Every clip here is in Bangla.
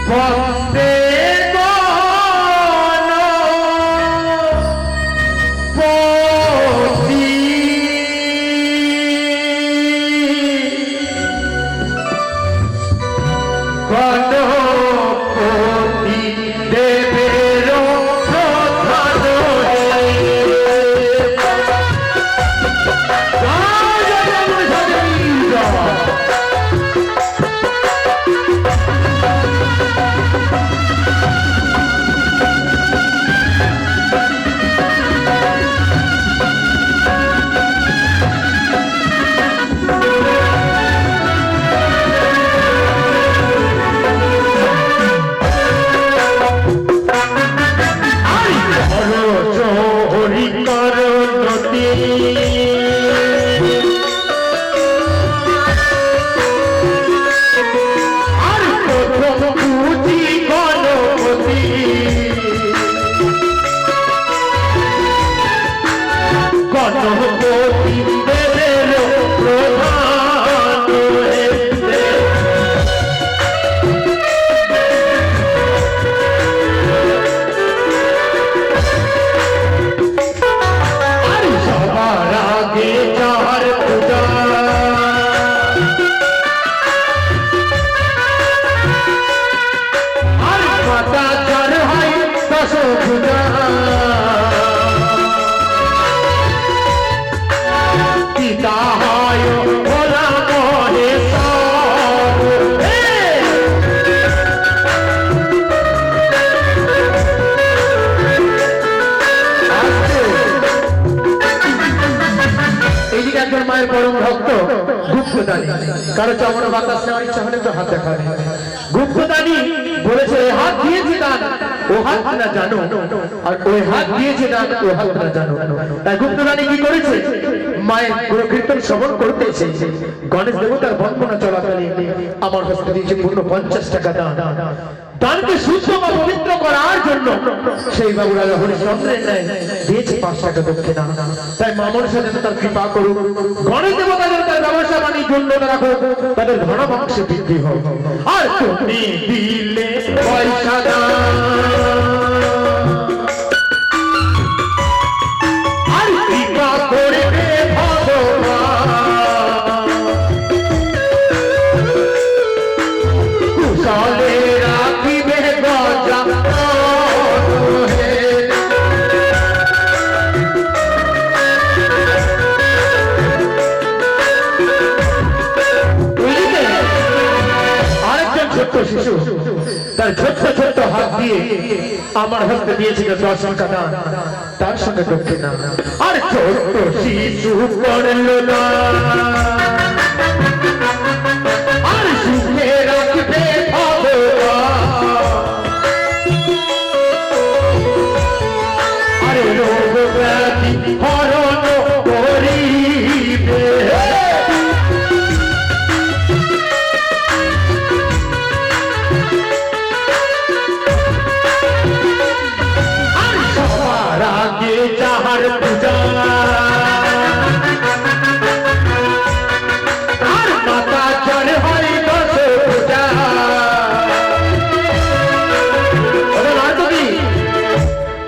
বন্দে মায়ের পরম ভক্ত গুপ্তদানী কারো চমড়া বাতাস নেওয়ার ইচ্ছা হলে তো হাত দেখাবে। গুপ্তদানী বলেছে হাত দিয়েছে দান ও হাত না জানো, আর ওই হাত দিয়েছে দান ও হাত না জানো। তাই গুপ্তদানী কি করেছে, মায়ের পুরো কীর্তন শ্রবণ করতে এসেছে। গণেশ দেবতার বন্দনা চলাকালীন আমার হস্তে দিয়েছে পূর্ণ 50 টাকা দান। দানকে শুদ্ধ বা পবিত্র করার জন্য সেই বাবু রাজা হরিশ্চন্দ্রের ন্যায় দিয়েছে 5 টাকা দক্ষিণা। তাই মা মনসা যেন তার কৃপা করুক, গণেশ দেবতা যেন তার ব্যবসা বাণিজ্য উন্নত রাখুক, তাদের ধন বংশে বৃদ্ধি হোক। আর তুমি দিলে পয়সা দান, আর কৃপা করবে ভগবান, কুশলে রাখিবে গজা শিশু তার ছোট্ট ছোট্ট হাত দিয়ে আমার হস্তে দিয়েছিল 10 টাকা দান, তার সঙ্গে দক্ষিণা। আর ছোট্ট শিশু করলো না, আর সুখে রাখবে ভগবান, আরে রোগ ব্যাধি হরণ করিবে। যাহার পূজা আর মাতা চর হয় 10 পূজা।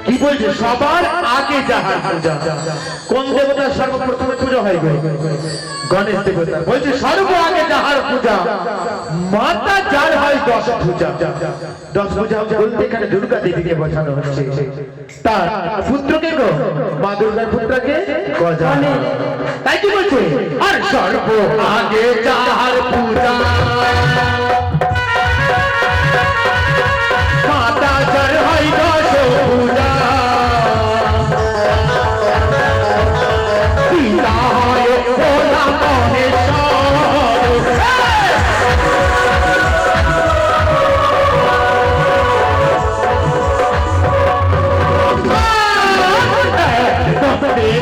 কি বলছে, সবার আগে যাহার পূজা। কোন দেবতার সর্বপ্রথমে পুজো হয়? গণেশ দেবতা। বলছে সর্ব আগে যাহার পূজা, মাতা যার হয় 10 পূজা। 10 পূজা বলতে এখানে দুর্গা দেবীকে বোঝানো হচ্ছে। তার পুত্রকে গো, মা দুর্গার পুত্রকে গজানে। তাই কি বলছে, আর সর্ব আগে যাহার পূজা, মাতা যার হয় 10 পূজা, পিতা হয় ভোলা মহেশ্বর।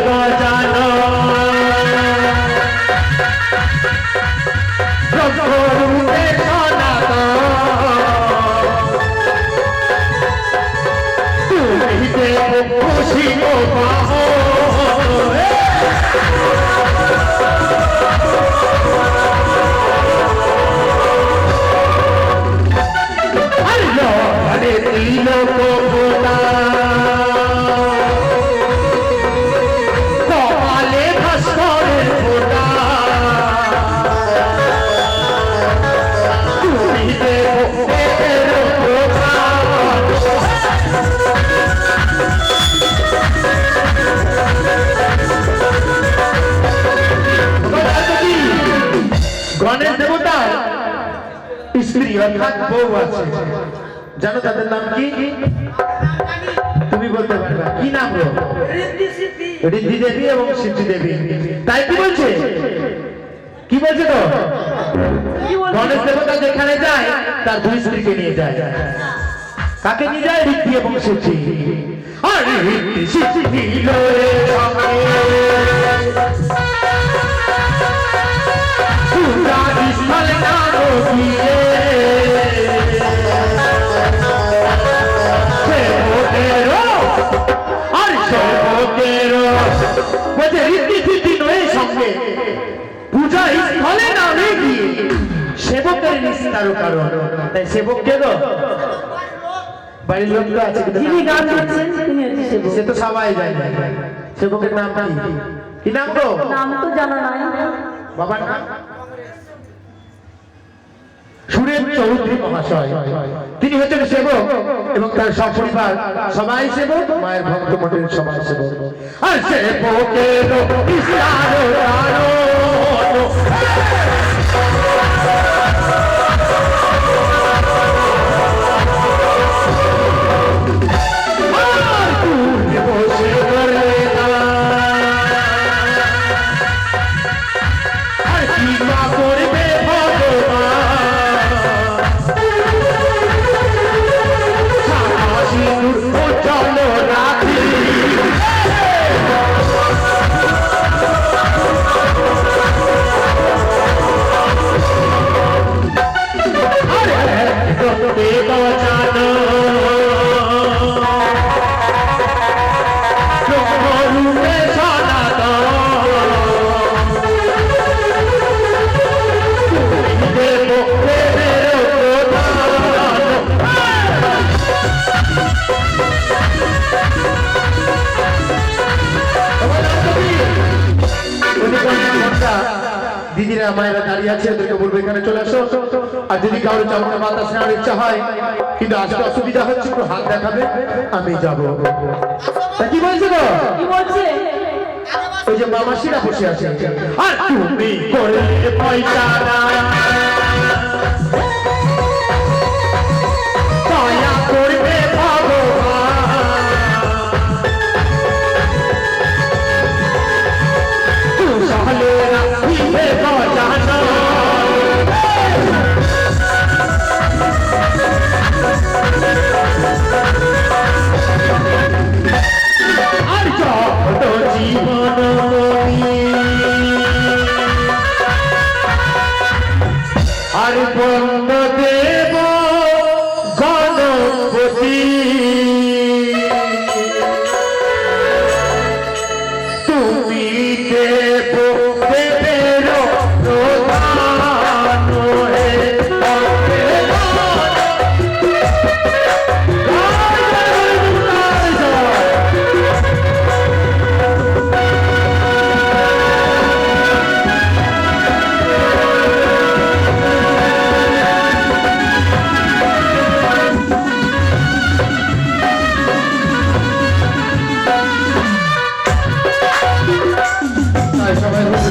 গজানো প্রভুরে সনাতন, তুমি দেব খুশি গো বাহো। আরে হাত বউ আছে, জানো তাদের নাম কি? তুমি বলতে পারবে কি নাম? ঋদ্ধি দেবী এবং সিদ্ধি দেবী। তাই কি বলছে? কি বলছে তো? গণেশ দেবতা যেখানে যায় তার দুই স্ত্রীকে নিয়ে যায়। কাকে নিয়ে যায়? ঋদ্ধি এবং সিদ্ধি। আর ঋদ্ধি সিদ্ধি লয়ে স্থলে না গিয়ে পূজা স্থলে না গিয়ে সেবকের নিস্তার কারণ। তাই সেবক কে গো? বাড়ির লোক তো আছে, যিনি গান গাচ্ছেন তিনি হচ্ছে সেবক। সে তো সবাই যায়। সেবকের নাম কি? কি নাম গো? নাম তো জানা নাই। বাবার নাম সুরেন চৌধুরী মহাশয়। তিনি হচ্ছেন সেবক এবং তার সপরিবার সবাই সেবক, মায়ের ভক্ত মন্ডলীর সবাই সেবক। আর সেবকের দিদিরা মায়েরা দাঁড়িয়ে আছে, ওদেরকে বলবো এখানে চলে আসো। আর যদি কারো চাউটা বাতাস নেওয়ার ইচ্ছা হয় কিন্তু আসতে অসুবিধা হচ্ছে, একটু হাত দেখাবে, আমি যাবো। কি বলছে গো? কি বলছে? ওই যে মামাসিরা বসে আছে। আর তুমি করে পয়সা